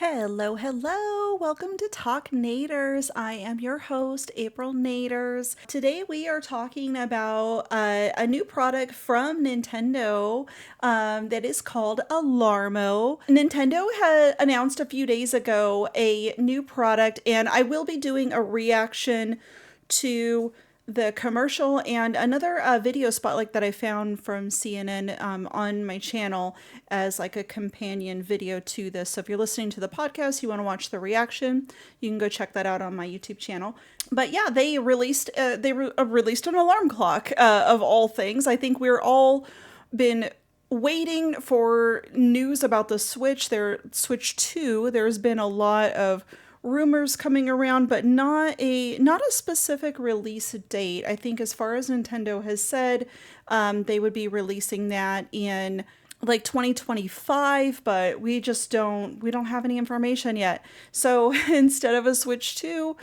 Hello, hello. Welcome to Talk NATORS. I am your host, April NATORS. Today we are talking about a new product from Nintendo that is called Alarmo. Nintendo had announced a few days ago a new product, and I will be doing a reaction to the commercial and another video spotlight that I found from CNN on my channel as like a companion video to this. So if you're listening to the podcast, you want to watch the reaction, you can go check that out on my YouTube channel. But yeah, they released released an alarm clock of all things. I think we're all been waiting for news about the Switch. Switch 2. There's been a lot of rumors coming around, but not a specific release date. I think as far as Nintendo has said, they would be releasing that in like 2025, but we don't have any information yet. So instead of a Switch 2,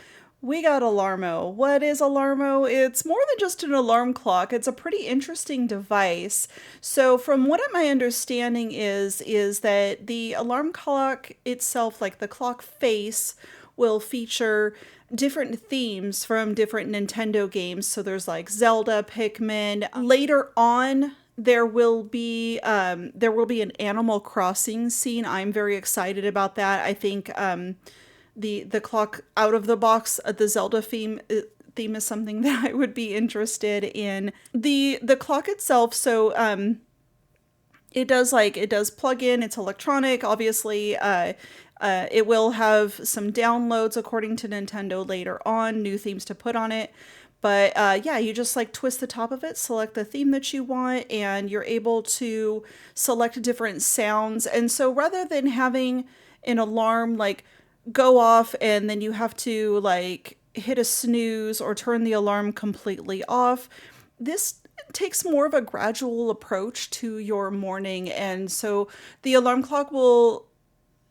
we got Alarmo. What is Alarmo? It's more than just an alarm clock. It's a pretty interesting device. So from what my understanding is that the alarm clock itself, like the clock face, will feature different themes from different Nintendo games. So there's like Zelda, Pikmin. Later on, there will be an Animal Crossing scene. I'm very excited about that. I think the clock out of the box, the Zelda theme is something that I would be interested in. The clock itself, so it does plug in. It's electronic, obviously. It will have some downloads according to Nintendo later on, new themes to put on it. But yeah, you just like twist the top of it, select the theme that you want, and you're able to select different sounds. And so rather than having an alarm like go off and then you have to like hit a snooze or turn the alarm completely off, this takes more of a gradual approach to your morning. And so the alarm clock will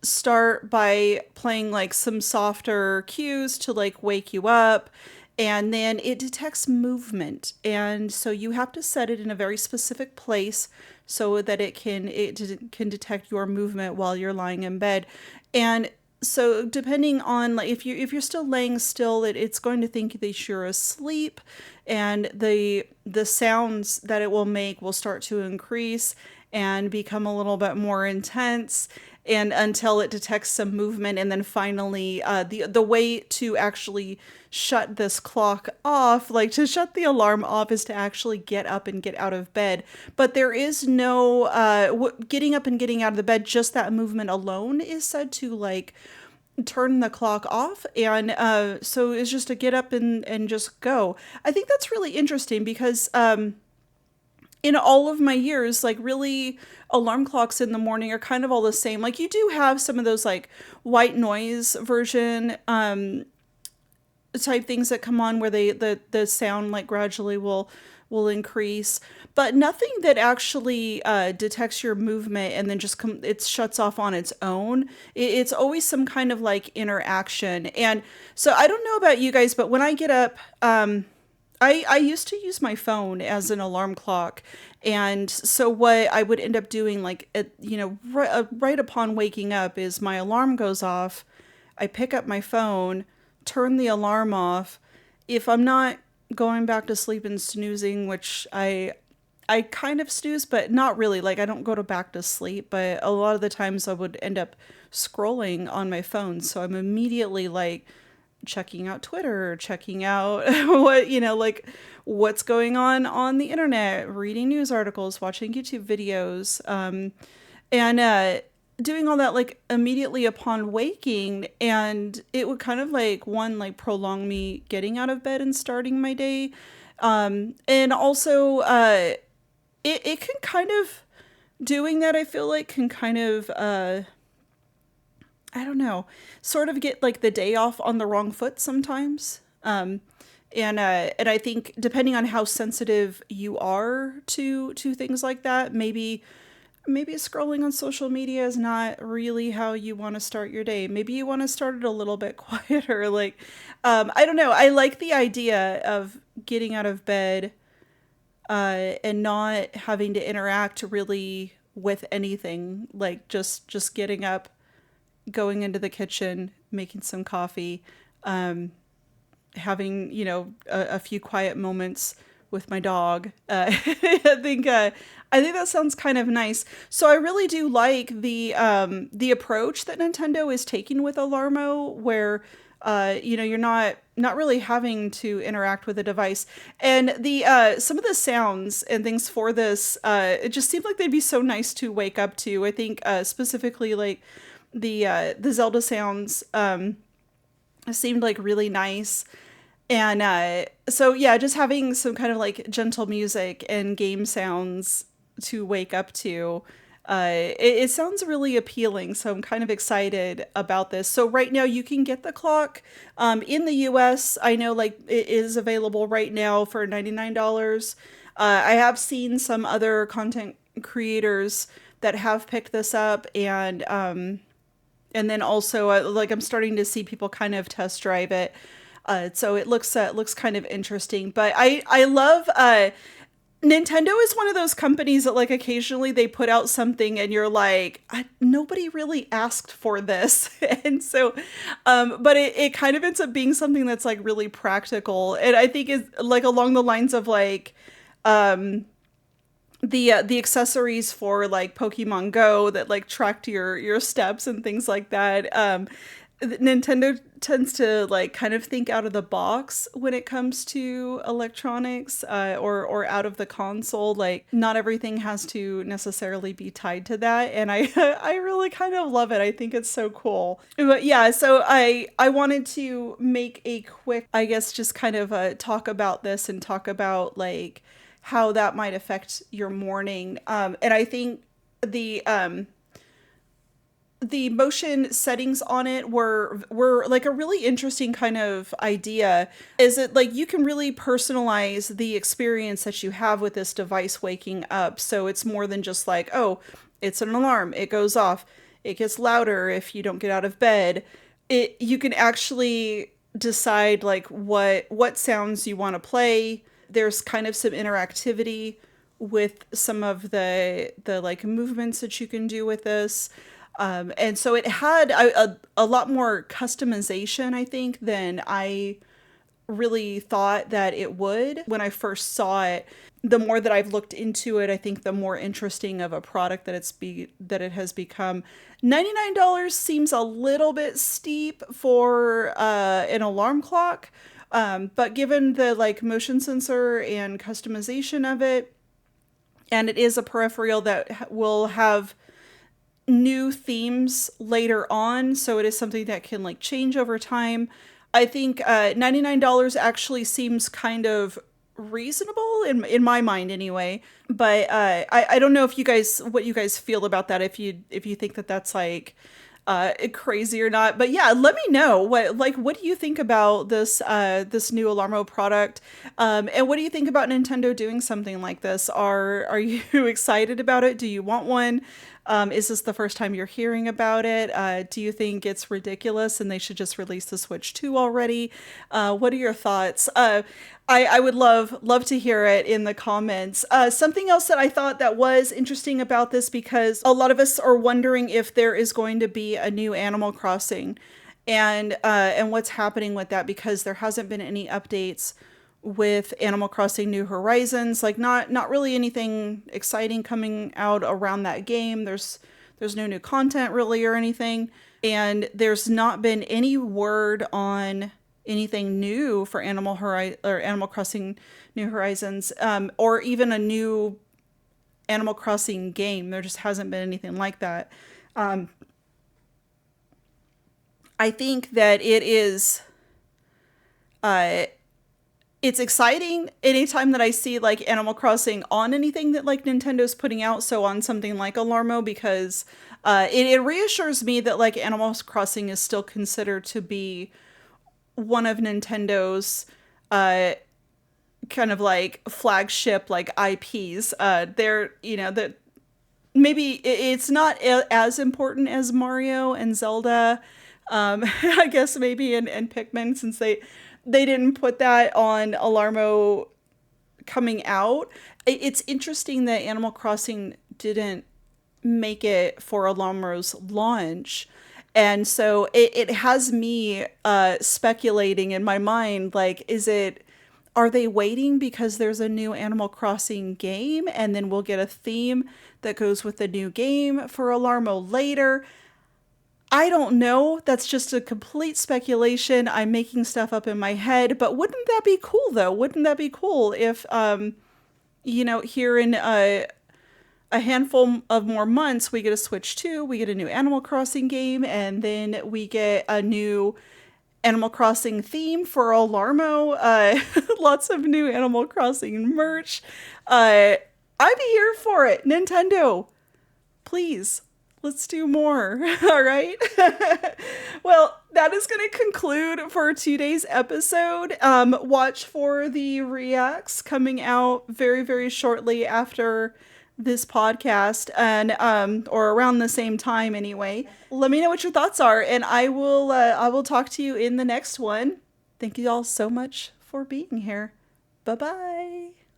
start by playing like some softer cues to like wake you up, and then it detects movement, and so you have to set it in a very specific place so that it can detect your movement while you're lying in bed. And so depending on like if you're still laying still, it's going to think that you're asleep, and the sounds that it will make will start to increase and become a little bit more intense, and until it detects some movement. And then finally the way to actually shut this clock off, like to shut the alarm off, is to actually get up and get out of bed. But there is no getting up and getting out of the bed. Just that movement alone is said to like turn the clock off. And so it's just to get up and just go. I think that's really interesting because in all of my years, like really alarm clocks in the morning are kind of all the same. Like you do have some of those like white noise version type things that come on where the sound like gradually will increase, but nothing that actually detects your movement and then just it shuts off on its own. It's always some kind of like interaction. And so I don't know about you guys, but when I get up, I used to use my phone as an alarm clock. And so what I would end up doing, like, right upon waking up, is my alarm goes off. I pick up my phone, turn the alarm off. If I'm not going back to sleep and snoozing, which I kind of snooze, but not really. Like, I don't go to back to sleep, but a lot of the times I would end up scrolling on my phone. So I'm immediately like checking out Twitter, checking out like what's going on the internet, reading news articles, watching YouTube videos, and doing all that like immediately upon waking. And it would kind of like prolong me getting out of bed and starting my day. And also it can kind of, doing that, I feel like, can kind of I don't know, sort of get like the day off on the wrong foot sometimes. And I think depending on how sensitive you are to things like that, maybe scrolling on social media is not really how you want to start your day. Maybe you want to start it a little bit quieter. Like, I don't know. I like the idea of getting out of bed and not having to interact really with anything. Like just getting up, going into the kitchen, making some coffee, having, a few quiet moments with my dog. I think that sounds kind of nice. So I really do like the approach that Nintendo is taking with Alarmo, where you're not really having to interact with a device. And the some of the sounds and things for this, it just seemed like they'd be so nice to wake up to. I think specifically like the Zelda sounds seemed like really nice. And so, yeah, just having some kind of like gentle music and game sounds to wake up to, it sounds really appealing. So I'm kind of excited about this. So right now you can get the clock in the US. I know like it is available right now for $99. I have seen some other content creators that have picked this up, and then also like I'm starting to see people kind of test drive it. So it looks kind of interesting. But I love Nintendo is one of those companies that like occasionally they put out something and you're like, nobody really asked for this. And so but it kind of ends up being something that's like really practical. And I think is like along the lines of like the accessories for like Pokemon Go that like tracked your steps and things like that. Nintendo tends to like kind of think out of the box when it comes to electronics, or out of the console. Like not everything has to necessarily be tied to that, and I I really kind of love it. I think it's so cool. But yeah, so I wanted to make a quick, I guess, just kind of talk about this and talk about like how that might affect your morning. And I think the the motion settings on it were like a really interesting kind of idea. Is it like you can really personalize the experience that you have with this device waking up, so it's more than just like, oh, it's an alarm, it goes off, it gets louder if you don't get out of bed. You can actually decide like what sounds you want to play. There's kind of some interactivity with some of the like movements that you can do with this. And so it had a lot more customization, I think, than I really thought that it would when I first saw it. The more that I've looked into it, I think the more interesting of a product that that it has become. $99 seems a little bit steep for an alarm clock, but given the like motion sensor and customization of it, and it is a peripheral that will have new themes later on, so it is something that can like change over time. I think $99 actually seems kind of reasonable in my mind anyway. But I don't know if what you guys feel about that, if you think that that's like crazy or not. But yeah, let me know what do you think about this new Alarmo product, and what do you think about Nintendo doing something like this? Are you excited about it? Do you want one? Is this the first time you're hearing about it? Do you think it's ridiculous and they should just release the Switch 2 already? What are your thoughts? I would love to hear it in the comments. Something else that I thought that was interesting about this, because a lot of us are wondering if there is going to be a new Animal Crossing, and what's happening with that, because there hasn't been any updates with Animal Crossing New Horizons. Like not really anything exciting coming out around that game. There's no new content really or anything, and there's not been any word on anything new for Animal Crossing New Horizons, or even a new Animal Crossing game. There just hasn't been anything like that. I think that it is it's exciting anytime that I see like Animal Crossing on anything that like Nintendo's putting out. So on something like Alarmo, because it reassures me that like Animal Crossing is still considered to be one of Nintendo's kind of like flagship like IPs. They're, that maybe it's not as important as Mario and Zelda. I guess maybe and Pikmin, since they didn't put that on Alarmo coming out. It's interesting that Animal Crossing didn't make it for Alarmo's launch. And so it has me speculating in my mind, like, are they waiting because there's a new Animal Crossing game and then we'll get a theme that goes with the new game for Alarmo later? I don't know. That's just a complete speculation. I'm making stuff up in my head, but wouldn't that be cool though? Wouldn't that be cool if here in a handful of more months, we get a Switch 2, we get a new Animal Crossing game, and then we get a new Animal Crossing theme for Alarmo. Lots of new Animal Crossing merch. I'm here for it. Nintendo, please, let's do more. All right. Well, that is going to conclude for today's episode. Watch for the reacts coming out very, very shortly after this podcast, and or around the same time anyway. Let me know what your thoughts are, and I will talk to you in the next one. Thank you all so much for being here. Bye bye.